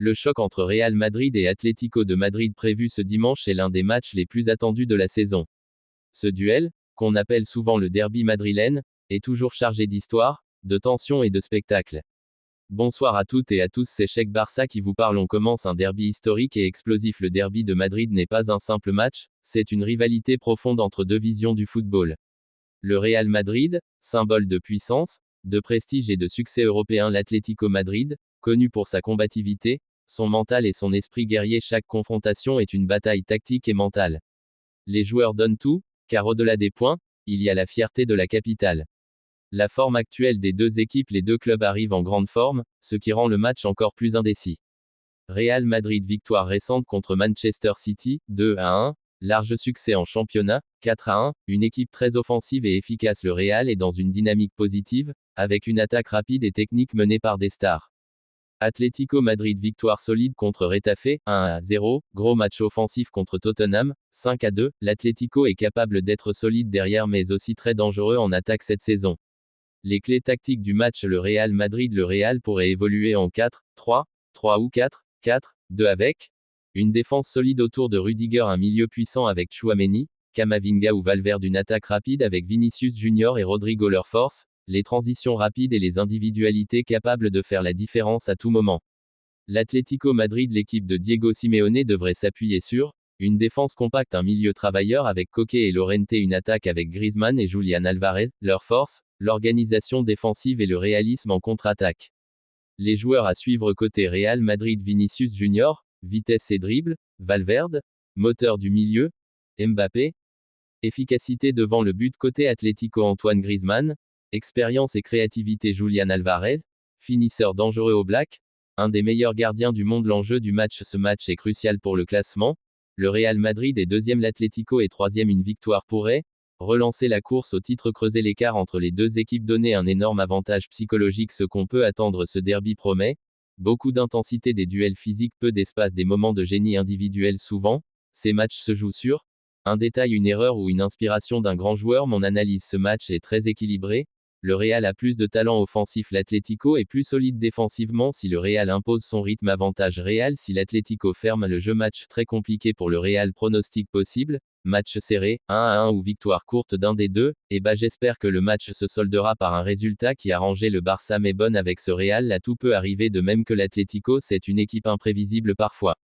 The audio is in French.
Le choc entre Real Madrid et Atlético de Madrid prévu ce dimanche est l'un des matchs les plus attendus de la saison. Ce duel, qu'on appelle souvent le derby madrilène, est toujours chargé d'histoire, de tension et de spectacle. Bonsoir à toutes et à tous, c'est Cheikh Barça qui vous parle. On commence un derby historique et explosif. Le derby de Madrid n'est pas un simple match, c'est une rivalité profonde entre deux visions du football. Le Real Madrid, symbole de puissance, de prestige et de succès européen. L'Atlético Madrid, connu pour sa combativité, son mental et son esprit guerrier. Chaque confrontation est une bataille tactique et mentale. Les joueurs donnent tout, car au-delà des points, il y a la fierté de la capitale. La forme actuelle des deux équipes, les deux clubs arrivent en grande forme, ce qui rend le match encore plus indécis. Real Madrid, victoire récente contre Manchester City, 2-1, large succès en championnat, 4-1, une équipe très offensive et efficace. Le Real est dans une dynamique positive, avec une attaque rapide et technique menée par des stars. Atlético Madrid, victoire solide contre Retafe, 1-0, gros match offensif contre Tottenham, 5-2, l'Atlético est capable d'être solide derrière mais aussi très dangereux en attaque cette saison. Les clés tactiques du match. Le Real Madrid, le Real pourrait évoluer en 4-3, 3 ou 4-4-2 avec une défense solide autour de Rudiger, un milieu puissant avec Tchouaméni, Camavinga ou Valverde, une attaque rapide avec Vinicius Junior et Rodrigo. Leur force, les transitions rapides et les individualités capables de faire la différence à tout moment. L'Atlético Madrid, l'équipe de Diego Simeone devrait s'appuyer sur une défense compacte, un milieu travailleur avec Koke et Llorente, une attaque avec Griezmann et Julián Alvarez. Leur force, l'organisation défensive et le réalisme en contre-attaque. Les joueurs à suivre côté Real Madrid: Vinicius Junior, vitesse et dribble, Valverde, moteur du milieu, Mbappé, efficacité devant le but côté Atlético: Antoine Griezmann, expérience et créativité, Julián Alvarez, finisseur dangereux au black, un des meilleurs gardiens du monde. L'enjeu du match: ce match est crucial pour le classement. Le Real Madrid est deuxième, l'Atlético est troisième. Une victoire pourrait relancer la course au titre, creuser l'écart entre les deux équipes, donner un énorme avantage psychologique. Ce qu'on peut attendre, ce derby promet beaucoup d'intensité, des duels physiques, peu d'espace, des moments de génie individuel. Souvent, ces matchs se jouent sur un détail, une erreur ou une inspiration d'un grand joueur. Mon analyse: ce match est très équilibré. Le Real a plus de talent offensif, l'Atlético est plus solide défensivement. Si le Real impose son rythme, avantage Real. Si l'Atlético ferme le jeu, match très compliqué pour le Real. Pronostic possible: match serré, 1-1 ou victoire courte d'un des deux. J'espère que le match se soldera par un résultat qui arrangeait le Barça, mais bonne avec ce Real là, tout peut arriver. De même que l'Atlético, c'est une équipe imprévisible parfois.